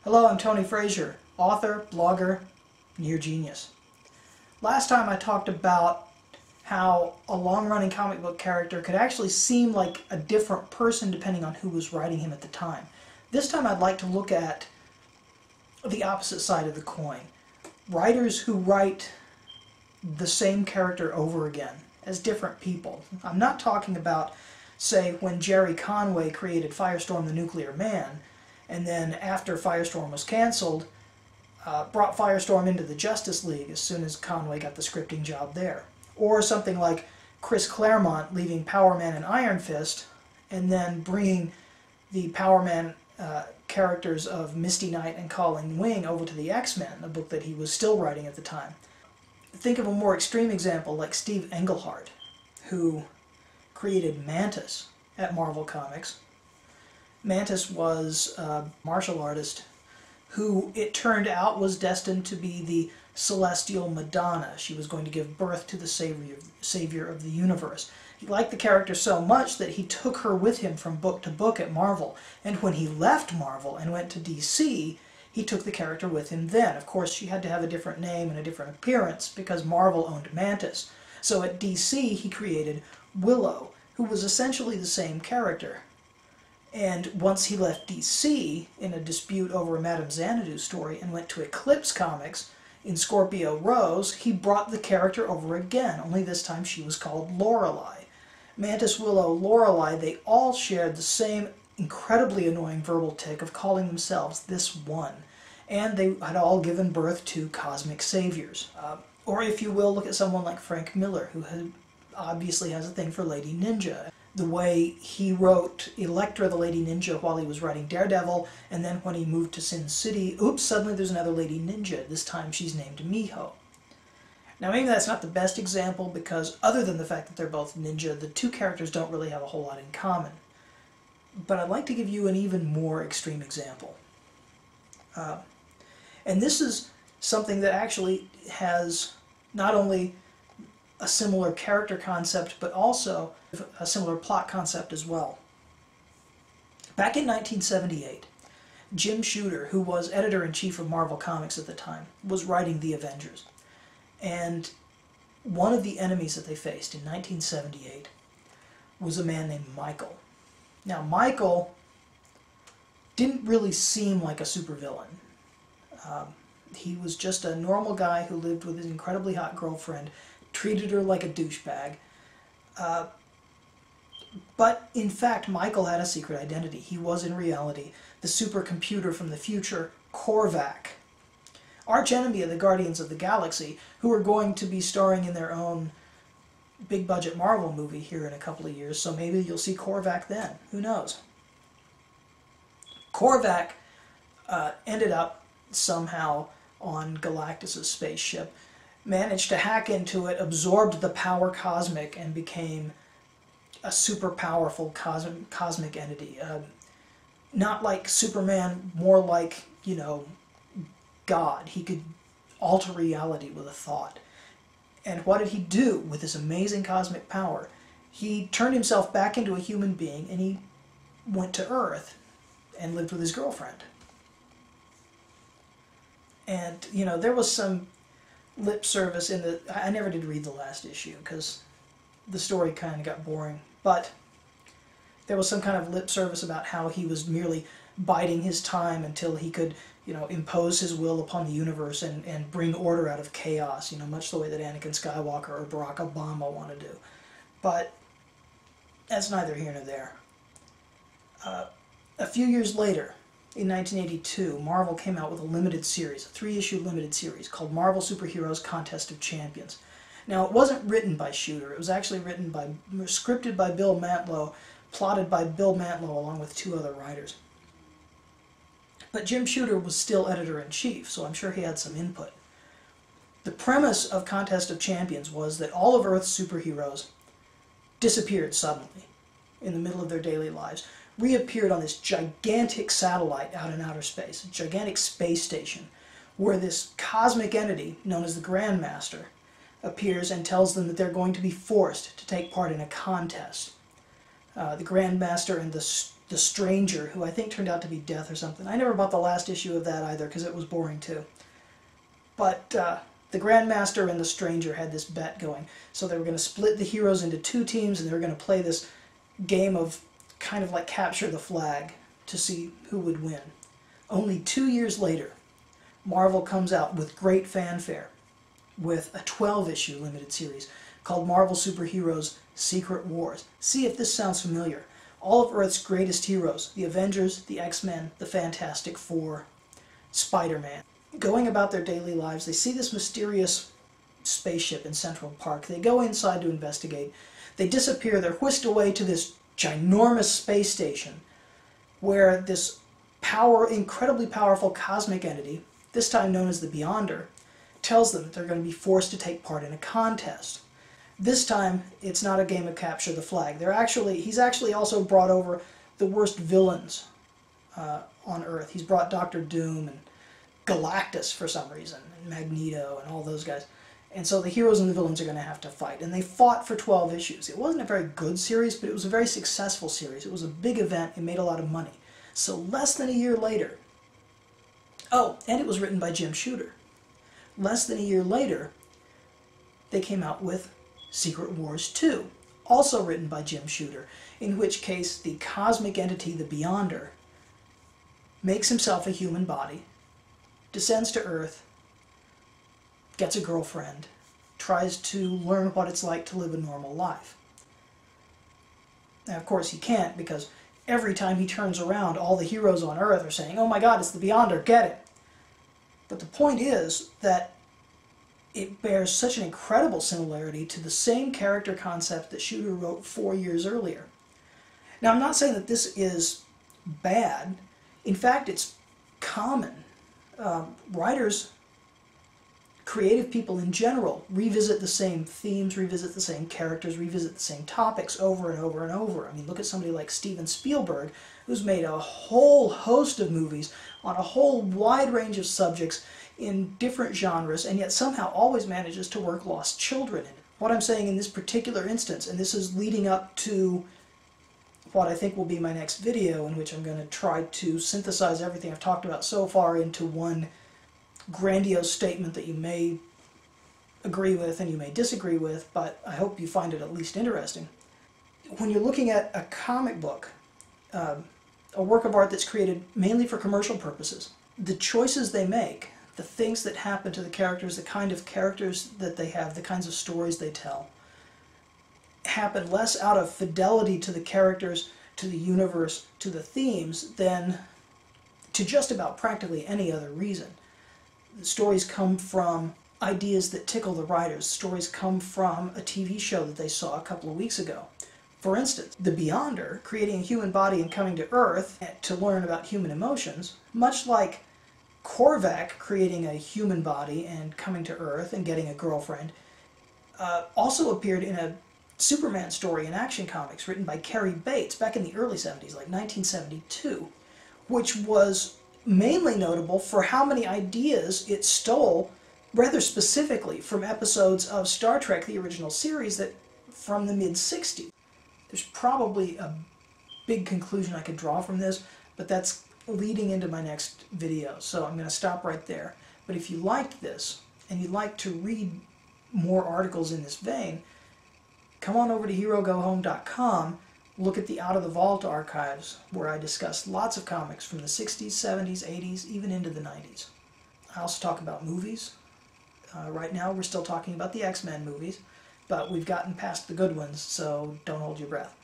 Hello, I'm Tony Frazier, author, blogger, near genius. Last time I talked about how a long-running comic book character could actually seem like a different person depending on who was writing him at the time. This time I'd like to look at the opposite side of the coin. Writers who write the same character over again as different people. I'm not talking about, say, when Jerry Conway created Firestorm the Nuclear Man, and then after Firestorm was canceled, brought Firestorm into the Justice League as soon as Conway got the scripting job there. Or something like Chris Claremont leaving Power Man and Iron Fist, and then bringing the Power Man characters of Misty Knight and Colleen Wing over to the X-Men, a book that he was still writing at the time. Think of a more extreme example like Steve Englehart, who created Mantis at Marvel Comics. Mantis was a martial artist who it turned out was destined to be the celestial Madonna. She was going to give birth to the savior of the universe. He liked the character so much that he took her with him from book to book at Marvel. And when he left Marvel and went to DC, he took the character with him then. Of course, she had to have a different name and a different appearance because Marvel owned Mantis. So at DC, he created Willow, who was essentially the same character. And once he left DC in a dispute over a Madame Xanadu story and went to Eclipse Comics in Scorpio Rose, he brought the character over again, only this time she was called Lorelei. Mantis, Willow, Lorelei, they all shared the same incredibly annoying verbal tick of calling themselves this one. And they had all given birth to cosmic saviors. Or if you will, look at someone like Frank Miller, who obviously has a thing for Lady Ninja. The way he wrote Elektra the Lady Ninja while he was writing Daredevil, and then when he moved to Sin City, oops, suddenly there's another Lady Ninja. This time she's named Miho. Now maybe that's not the best example because other than the fact that they're both ninja, the two characters don't really have a whole lot in common. But I'd like to give you an even more extreme example. And this is something that actually has not only a similar character concept, but also a similar plot concept as well. Back in 1978, Jim Shooter, who was editor-in-chief of Marvel Comics at the time, was writing The Avengers. And one of the enemies that they faced in 1978 was a man named Michael. Now, Michael didn't really seem like a supervillain. He was just a normal guy who lived with his incredibly hot girlfriend, treated her like a douchebag. But in fact, Michael had a secret identity. He was in reality the supercomputer from the future, Korvac, arch enemy of the Guardians of the Galaxy, who are going to be starring in their own big-budget Marvel movie here in a couple of years, so maybe you'll see Korvac then. Who knows? Korvac ended up somehow on Galactus' spaceship, managed to hack into it, absorbed the power cosmic, and became a super powerful cosmic entity. Not like Superman, more like, you know, God. He could alter reality with a thought. And what did he do with this amazing cosmic power? He turned himself back into a human being and he went to Earth and lived with his girlfriend. And, you know, there was some lip service in the... I never did read the last issue because the story kind of got boring. But there was some kind of lip service about how he was merely biding his time until he could, you know, impose his will upon the universe and bring order out of chaos, you know, much the way that Anakin Skywalker or Barack Obama want to do. But that's neither here nor there. A few years later, in 1982, Marvel came out with a limited series, a 3-issue limited series called Marvel Superheroes Contest of Champions. Now, it wasn't written by Shooter. It was actually scripted by Bill Mantlo, plotted by Bill Mantlo along with 2 other writers. But Jim Shooter was still editor-in-chief, so I'm sure he had some input. The premise of Contest of Champions was that all of Earth's superheroes disappeared suddenly in the middle of their daily lives, reappeared on this gigantic satellite out in outer space, a gigantic space station, where this cosmic entity, known as the Grandmaster, appears and tells them that they're going to be forced to take part in a contest. The Grandmaster and the the Stranger, who I think turned out to be Death or something. I never bought the last issue of that either because it was boring too. But the Grandmaster and the Stranger had this bet going. So they were going to split the heroes into two teams, and they were going to play this game of kind of like capture the flag to see who would win. Only 2 years later, Marvel comes out with great fanfare with a 12-issue limited series called Marvel Superheroes Secret Wars. See if this sounds familiar. All of Earth's greatest heroes, the Avengers, the X-Men, the Fantastic Four, Spider-Man, going about their daily lives. They see this mysterious spaceship in Central Park. They go inside to investigate. They disappear. They're whisked away to this ginormous space station where this incredibly powerful cosmic entity, this time known as the Beyonder, tells them that they're going to be forced to take part in a contest. This time, it's not a game of capture the flag. He's actually also brought over the worst villains on Earth. He's brought Doctor Doom and Galactus for some reason, and Magneto and all those guys. And so the heroes and the villains are going to have to fight. And they fought for 12 issues. It wasn't a very good series, but it was a very successful series. It was a big event. It made a lot of money. So less than a year later... Oh, and it was written by Jim Shooter. Less than a year later, they came out with Secret Wars 2, also written by Jim Shooter, in which case the cosmic entity, the Beyonder, makes himself a human body, descends to Earth, gets a girlfriend, tries to learn what it's like to live a normal life. Now, of course, he can't, because every time he turns around, all the heroes on Earth are saying, "Oh my God, it's the Beyonder, get it!" But the point is that it bears such an incredible similarity to the same character concept that Shooter wrote 4 years earlier. Now, I'm not saying that this is bad. In fact, it's common. Writers, creative people in general, revisit the same themes, revisit the same characters, revisit the same topics over and over and over. I mean, look at somebody like Steven Spielberg, who's made a whole host of movies on a whole wide range of subjects in different genres, and yet somehow always manages to work lost children in it. What I'm saying in this particular instance, and this is leading up to what I think will be my next video, in which I'm going to try to synthesize everything I've talked about so far into one grandiose statement that you may agree with and you may disagree with, but I hope you find it at least interesting. When you're looking at a comic book, a work of art that's created mainly for commercial purposes, the choices they make, the things that happen to the characters, the kind of characters that they have, the kinds of stories they tell, happen less out of fidelity to the characters, to the universe, to the themes, than to just about practically any other reason. The stories come from ideas that tickle the writers. Stories come from a TV show that they saw a couple of weeks ago. For instance, the Beyonder creating a human body and coming to Earth to learn about human emotions, much like Korvac creating a human body and coming to Earth and getting a girlfriend, also appeared in a Superman story in Action Comics written by Cary Bates back in the early 70s, like 1972, which was mainly notable for how many ideas it stole, rather specifically, from episodes of Star Trek, the original series, that from the mid-60s. There's probably a big conclusion I could draw from this, but that's leading into my next video, so I'm going to stop right there. But if you liked this, and you'd like to read more articles in this vein, come on over to HeroGoHome.com, look at the Out of the Vault archives, where I discuss lots of comics from the 60s, 70s, 80s, even into the 90s. I also talk about movies. Right now we're still talking about the X-Men movies, but we've gotten past the good ones, so don't hold your breath.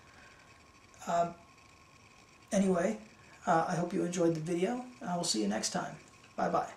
Anyway, I hope you enjoyed the video. I will see you next time. Bye-bye.